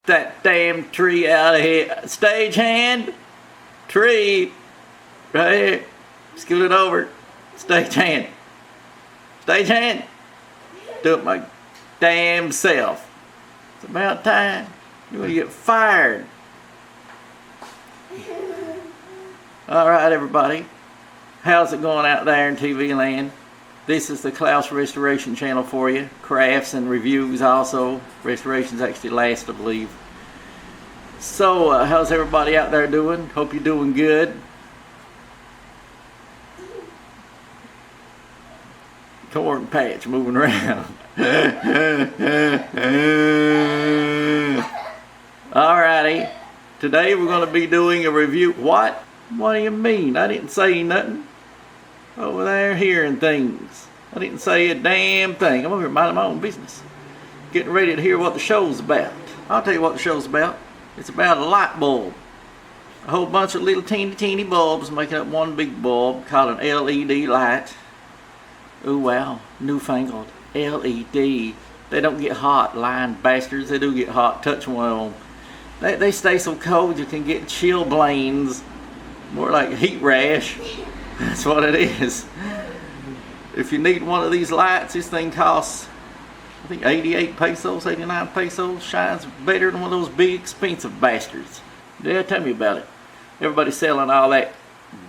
that damn tree out of here. Stagehand, tree, right here. Scoot it over. Stagehand. Stagehand. Do it my damn self. It's about time. You're gonna get fired. Alright, everybody. How's it going out there in TV land? This is the Klaus Restoration channel for you. Crafts and reviews also. Restorations actually last, I believe. So, how's everybody out there doing? Hope you're doing good. Corn patch moving around. Alrighty. Today we're going to be doing a review. What? What do you mean? I didn't say nothing. Over there hearing things. I didn't say a damn thing. I'm over here minding my own business. Getting ready to hear what the show's about. I'll tell you what the show's about. It's about a light bulb. A whole bunch of little teeny bulbs making up one big bulb called an LED light. Ooh wow, newfangled LED. They don't get hot, lying bastards. They do get hot. Touch one of them. They stay so cold you can get chilblains. More like a heat rash. That's what it is. If you need one of these lights, this thing costs, I think 88 pesos, 89 pesos. Shines better than one of those big expensive bastards. Yeah, tell me about it. Everybody's selling all that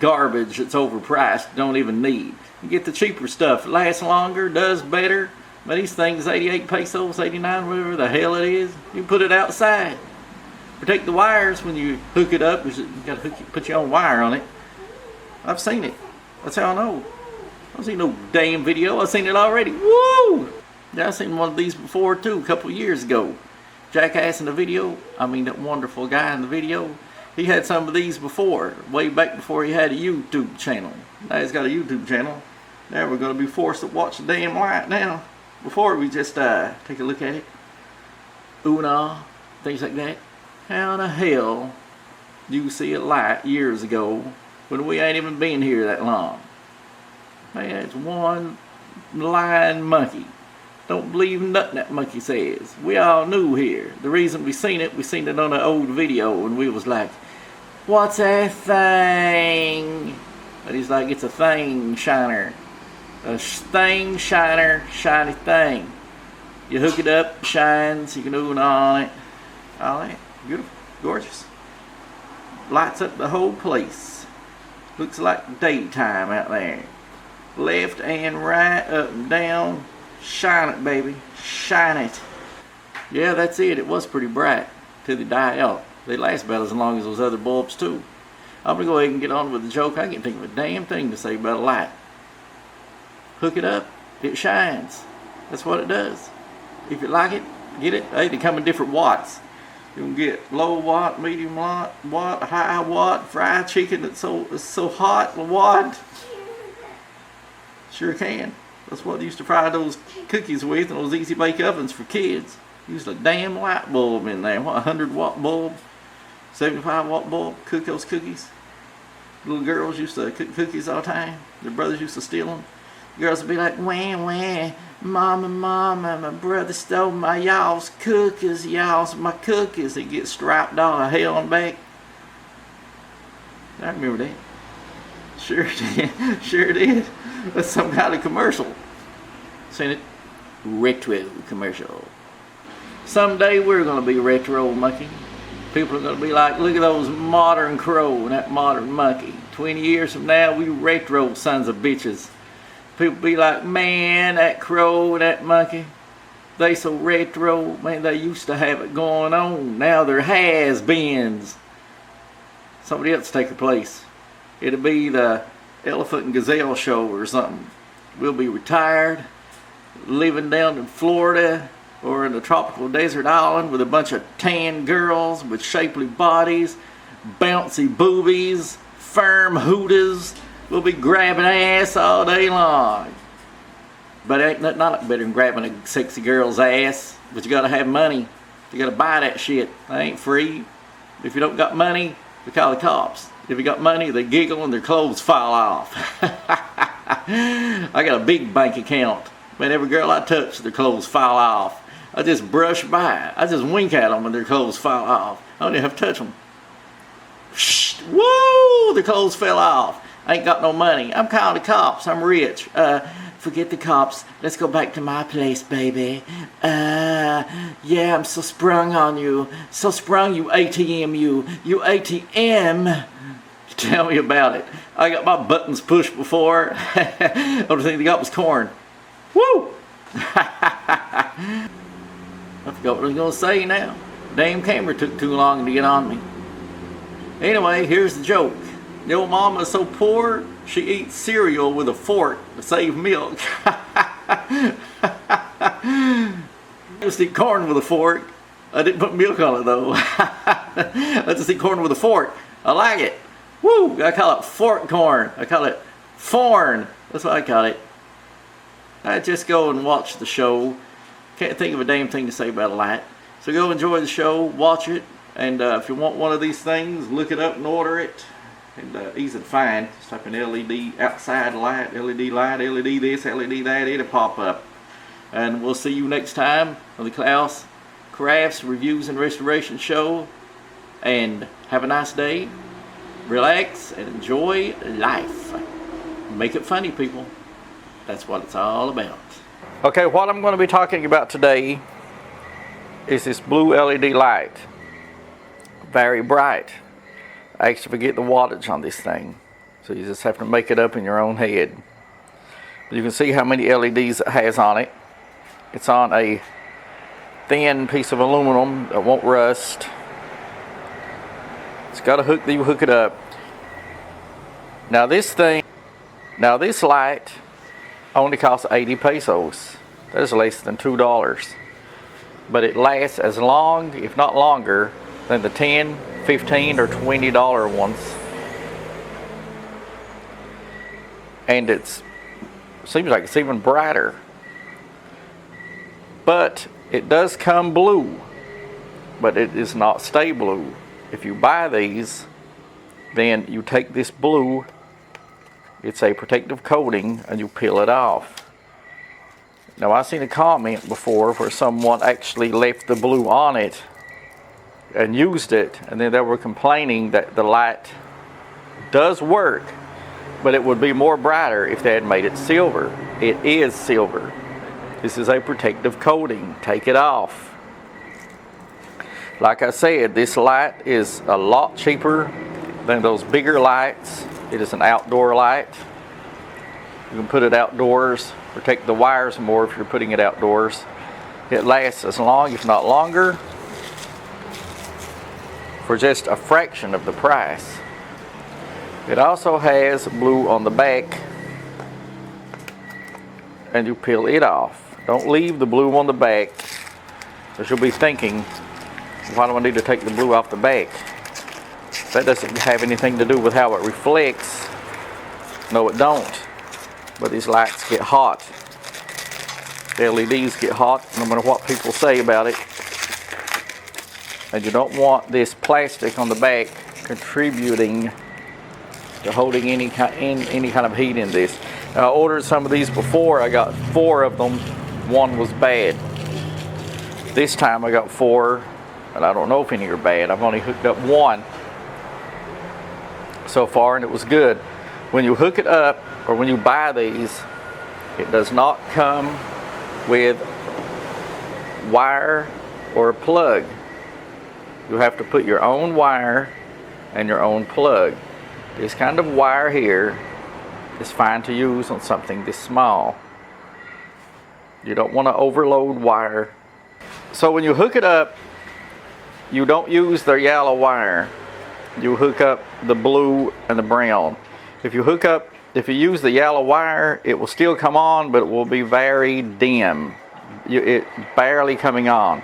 garbage that's overpriced, don't even need. You get the cheaper stuff. It lasts longer, does better. But these things, 88 pesos, 89, whatever the hell it is, you can put it outside. Protect the wires when you hook it up. You got to put your own wire on it. I've seen it. That's how I know. I don't see no damn video. I've seen it already. Woo! Yeah, I've seen one of these before too, a couple of years ago. Jackass in the video, I mean that wonderful guy in the video, he had some of these before, way back before he had a YouTube channel. Now he's got a YouTube channel. Now we're going to be forced to watch the damn light now. Before we just take a look at it. Una, things like that. How in the hell do you see a light years ago when we ain't even been here that long? Man, it's one lying monkey. Don't believe nothing that monkey says. We all knew here. The reason we seen it on an old video and we was like, what's that thing? But he's like, it's a thing shiner. A thing shiner, shiny thing. You hook it up, shines, you can do it on it. All that. Beautiful, gorgeous. Lights up the whole place. Looks like daytime out there. Left and right, up and down. Shine it, baby. Shine it. Yeah, that's it. It was pretty bright till they die out. They last about as long as those other bulbs too. I'm going to go ahead and get on with the joke. I can't think of a damn thing to say about a light. Hook it up, it shines. That's what it does. If you like it, get it. Hey, they come in different watts. You can get low watt, medium watt, high watt, fried chicken that's so hot, watt. Sure can. That's what they used to fry those cookies with in those easy bake ovens for kids. Used a damn light bulb in there. What, 100 watt bulb, 75 watt bulb, cook those cookies. Little girls used to cook cookies all the time. Their brothers used to steal them. Girls would be like, wah, mama, my brother stole my y'all's cookies, my cookies. They get striped all the hell on back. I remember that. Sure did. Sure did. That's some kind of commercial. Seen it? Retro commercial. Someday we're going to be retro monkey. People are going to be like, look at those modern crow and that modern monkey. 20 years from now, we retro sons of bitches. People be like, man, that crow and that monkey, they so retro. Man, they used to have it going on. Now they're has-beens. Somebody else take their place. It'll be the Elephant and Gazelle show or something. We'll be retired, living down in Florida or in a tropical desert island with a bunch of tan girls with shapely bodies, bouncy boobies, firm hootas. We'll be grabbing ass all day long. But ain't nothing better than grabbing a sexy girl's ass. But you gotta have money. You gotta buy that shit. It ain't free. If you don't got money, they call the cops. If you got money, they giggle and their clothes fall off. I got a big bank account. Man, every girl I touch, their clothes fall off. I just brush by. I just wink at them when their clothes fall off. I don't even have to touch them. Whoa, the clothes fell off. I ain't got no money. I'm calling the cops. I'm rich. Forget the cops. Let's go back to my place, baby. Yeah, I'm so sprung on you. So sprung, you ATM, you ATM. Tell me about it. I got my buttons pushed before. Only thing they got was corn. Woo! I forgot what I was going to say now. Damn camera took too long to get on me. Anyway, here's the joke. Your mama is so poor, she eats cereal with a fork to save milk. I just eat corn with a fork. I didn't put milk on it though. I just eat corn with a fork. I like it. Woo! I call it fork corn. I call it forn. That's what I call it. I just go and watch the show. Can't think of a damn thing to say about a light. So go enjoy the show, watch it, and if you want one of these things, look it up and order it. And easy to find. Just type in LED outside light, LED this, LED that, it'll pop up. And we'll see you next time on the Klaus Crafts Reviews and Restoration Show. And have a nice day. Relax and enjoy life. Make it funny, people. That's what it's all about. Okay, what I'm going to be talking about today is this blue LED light. Very bright. I actually forget the wattage on this thing, so you just have to make it up in your own head. But you can see how many LEDs it has on it. It's on a thin piece of aluminum that won't rust. It's got a hook that you hook it up. Now this light only costs 80 pesos. That is less than $2. But it lasts as long, if not longer, than the 10, 15 or $20 ones. And it seems like it's even brighter. But it does come blue, but it does not stay blue. If you buy these, then you take this blue, it's a protective coating, and you peel it off. Now I've seen a comment before where someone actually left the blue on it and used it, and then they were complaining that the light does work, but it would be more brighter if they had made it silver. It is silver. This is a protective coating. Take it off. Like I said, this light is a lot cheaper than those bigger lights. It is an outdoor light. You can put it outdoors, protect the wires more if you're putting it outdoors. It lasts as long, if not longer, for just a fraction of the price. It also has blue on the back, and you peel it off. Don't leave the blue on the back, because you'll be thinking, why do I need to take the blue off the back? That doesn't have anything to do with how it reflects. No, it don't. But these lights get hot. The LEDs get hot, no matter what people say about it. And you don't want this plastic on the back contributing to holding any kind of heat in this. Now, I ordered some of these before. I got 4 of them. 1 was bad. This time I got 4, and I don't know if any are bad. I've only hooked up 1 so far, and it was good. When you hook it up, or when you buy these, it does not come with wire or a plug. You have to put your own wire and your own plug. This kind of wire here is fine to use on something this small. You don't want to overload wire. So when you hook it up, you don't use the yellow wire. You hook up the blue and the brown. If you use the yellow wire, it will still come on, but it will be very dim. It's barely coming on.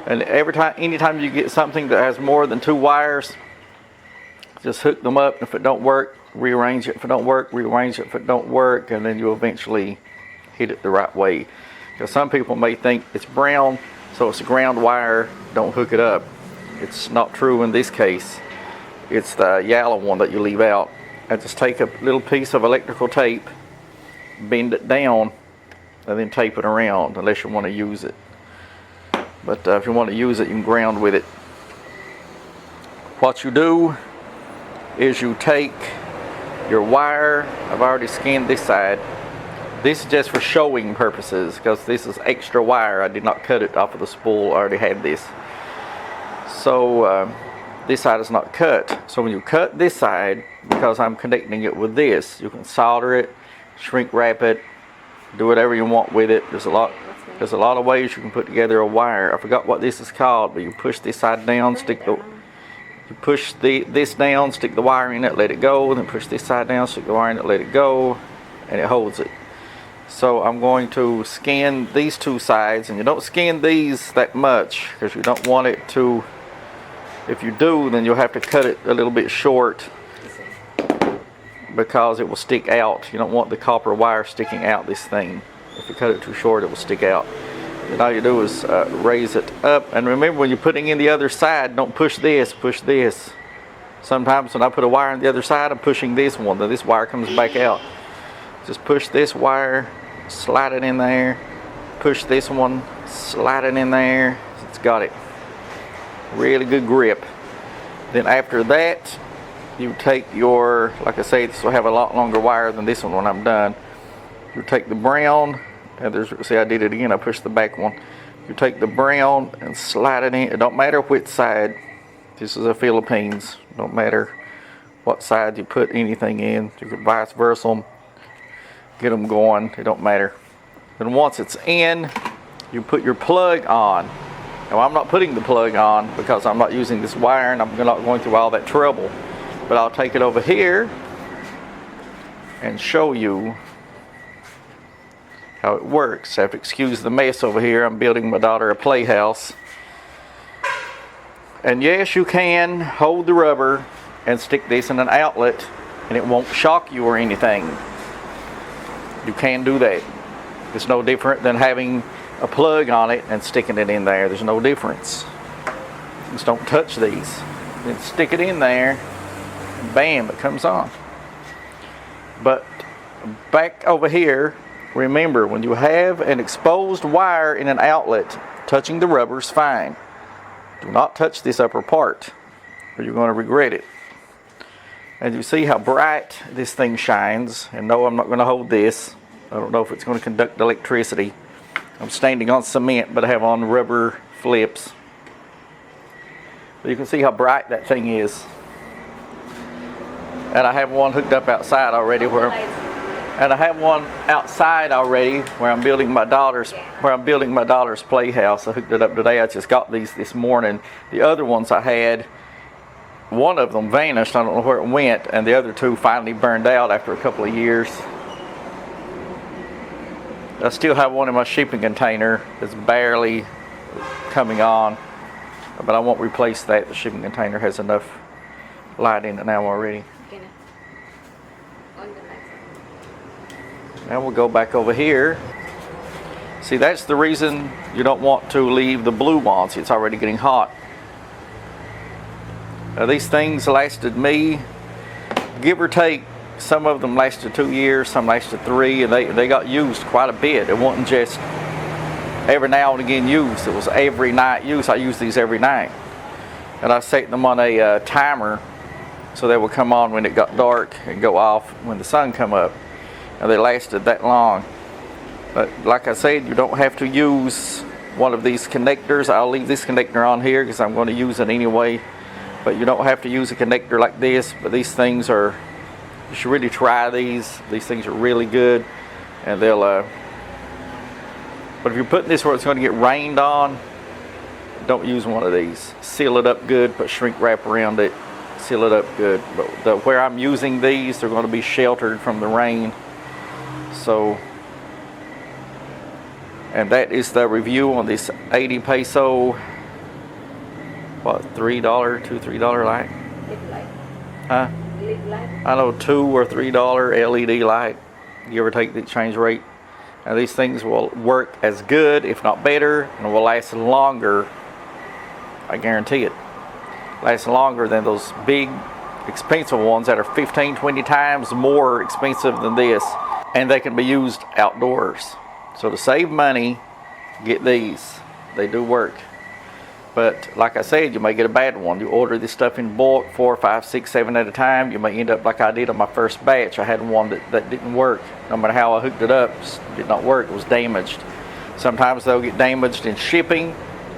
And anytime you get something that has more than 2 wires, just hook them up. If it don't work, rearrange it. If it don't work, rearrange it. If it don't work, and then you'll eventually hit it the right way. Because some people may think it's brown, so it's a ground wire, don't hook it up. It's not true in this case. It's the yellow one that you leave out. And just take a little piece of electrical tape, bend it down, and then tape it around unless you want to use it. But if you want to use it, you can ground with it. What you do is you take your wire. I've already scanned this side. This is just for showing purposes because this is extra wire. I did not cut it off of the spool. I already had this. So this side is not cut. So when you cut this side, because I'm connecting it with this, you can solder it, shrink wrap it, do whatever you want with it. There's a lot of ways you can put together a wire. I forgot what this is called, but you push this side down, you push this down, stick the wire in it, let it go, then push this side down, stick the wire in it, let it go, and it holds it. So I'm going to scan these two sides, and you don't scan these that much because you don't want it to, if you do, then you'll have to cut it a little bit short because it will stick out. You don't want the copper wire sticking out this thing. If you cut it too short, it will stick out. And all you do is raise it up. And remember, when you're putting in the other side, don't push this, push this. Sometimes when I put a wire on the other side, I'm pushing this one, then this wire comes back out. Just push this wire, slide it in there, push this one, slide it in there. It's got it. Really good grip. Then after that, you take your, like I say, this will have a lot longer wire than this one when I'm done. You take the brown, and there's, see, I did it again, I pushed the back one. You take the brown and slide it in. It don't matter which side. This is the Philippines. Don't matter what side you put anything in. You can vice versa, get them going. It don't matter. Then once it's in, you put your plug on. Now I'm not putting the plug on because I'm not using this wire and I'm not going through all that trouble. But I'll take it over here and show you how it works. I have to excuse the mess over here. I'm building my daughter a playhouse. And yes, you can hold the rubber and stick this in an outlet and it won't shock you or anything. You can do that. It's no different than having a plug on it and sticking it in there. There's no difference. Just don't touch these. Then stick it in there, and bam, it comes on. But back over here, remember, when you have an exposed wire in an outlet, touching the rubber is fine. Do not touch this upper part or you're going to regret it. And you see how bright this thing shines. And no, I'm not going to hold this. I don't know if it's going to conduct electricity. I'm standing on cement, but I have on rubber flips. But you can see how bright that thing is. And I have one hooked up outside already and I have one outside already where I'm building my daughter's playhouse. I hooked it up today. I just got these this morning. The other ones I had, one of them vanished. I don't know where it went, and the other two finally burned out after a couple of years. I still have one in my shipping container that's barely coming on, but I won't replace that. The shipping container has enough light in it now already. Now we'll go back over here. See, that's the reason you don't want to leave the blue ones. It's already getting hot. Now these things lasted me, give or take, some of them lasted 2 years, some lasted 3, and they got used quite a bit. It wasn't just every now and again used. It was every night use. I use these every night. And I set them on a timer so they would come on when it got dark and go off when the sun come up. And they lasted that long. But like I said, you don't have to use one of these connectors. I'll leave this connector on here because I'm going to use it anyway. But you don't have to use a connector like this. But these things are, you should really try these. These things are really good. And they'll, but if you're putting this where it's going to get rained on, don't use one of these. Seal it up good, put shrink wrap around it, seal it up good. But where I'm using these, they're going to be sheltered from the rain. So, and that is the review on this 80 peso, what, $3, $2-3 light? Huh? I know, $2 or $3 LED light, give or take the exchange rate. And these things will work as good, if not better, and will last longer. I guarantee it. Last longer than those big, expensive ones that are 15, 20 times more expensive than this. And they can be used outdoors. So to save money, get these. They do work. But like I said, you may get a bad one. You order this stuff in bulk, 4, 5, 6, 7 at a time. You may end up like I did on my first batch. I had one that didn't work. No matter how I hooked it up, it did not work. It was damaged. Sometimes they'll get damaged in shipping.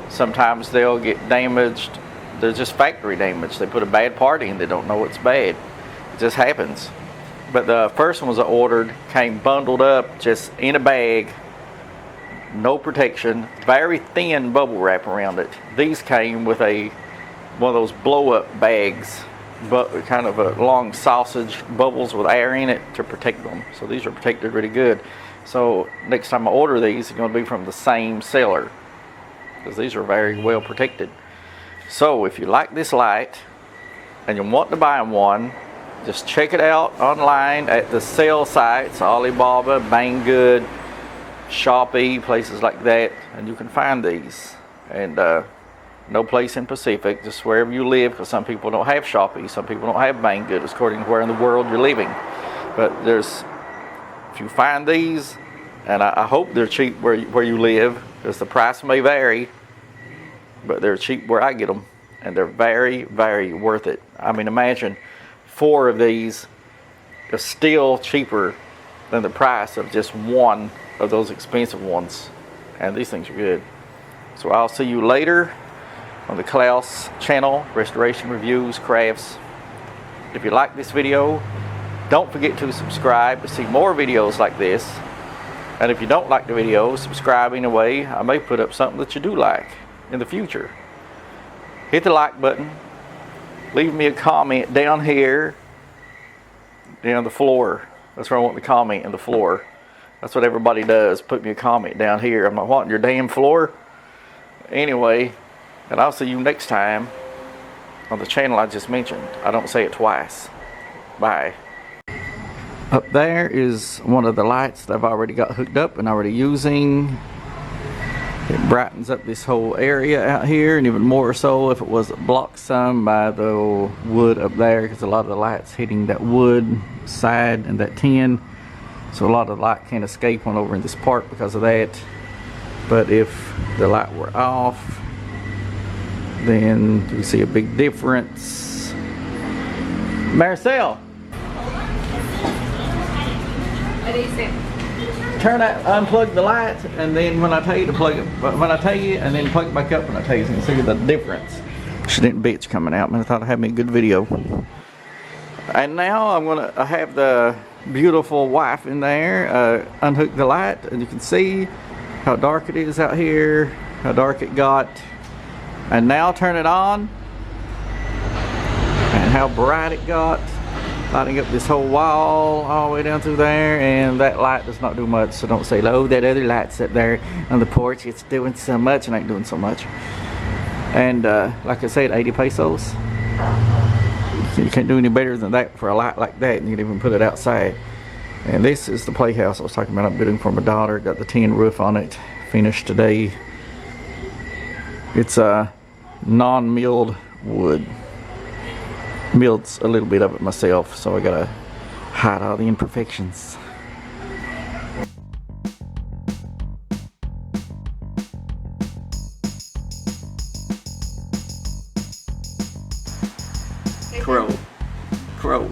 Sometimes they'll get damaged. They're just factory damage. They put a bad part in. They don't know it's bad. It just happens. But the first ones I ordered came bundled up, just in a bag. No protection, very thin bubble wrap around it. These came with one of those blow-up bags, but kind of a long sausage bubbles with air in it to protect them. So these are protected really good. So next time I order these, it's going to be from the same seller, because these are very well protected. So if you like this light and you want to buy one, just check it out online at the sale sites, Alibaba, Banggood, Shopee, places like that, and you can find these. And no place in Pacific, just wherever you live, because some people don't have Shopee, some people don't have Banggood, according to where in the world you're living. But if you find these, and I hope they're cheap where you live, because the price may vary, but they're cheap where I get them, and they're very, very worth it. I mean, imagine 4 of these are still cheaper than the price of just one of those expensive ones, and these things are good. So I'll see you later on the Klaus channel, Restoration Reviews, Crafts. If you like this video, don't forget to subscribe to see more videos like this. And if you don't like the video, subscribe anyway. I may put up something that you do like in the future. Hit the like button. Leave me a comment down here, down the floor. That's where I want the comment, in the floor. That's what everybody does, put me a comment down here. I'm not wanting your damn floor. Anyway, and I'll see you next time on the channel I just mentioned. I don't say it twice. Bye. Up there is one of the lights that I've already got hooked up and already using. It brightens up this whole area out here, and even more so if it was blocked some by the wood up there, because a lot of the light's hitting that wood side and that tin. So a lot of the light can't escape on over in this part because of that. But if the light were off, then you see a big difference. Marcel! What do you say? Unplug the light, and then when I tell you to plug it, and then plug it back up when I tell you, so you can see the difference. She didn't bitch coming out, man. I thought I had me a good video. And now I have the beautiful wife in there, unhook the light, and you can see how dark it is out here, how dark it got. And now turn it on, and how bright it got, lighting up this whole wall all the way down through there. And that light does not do much, so don't say, oh, that other light's up there on the porch, it's doing so much. And ain't doing so much. And like I said, 80 pesos. You can't do any better than that for a light like that, and you can even put it outside. And this is the playhouse I was talking about. I'm building for my daughter. Got the tin roof on it, finished today. It's a non-milled wood. Milled a little bit of it myself, so I gotta hide all the imperfections. Crow.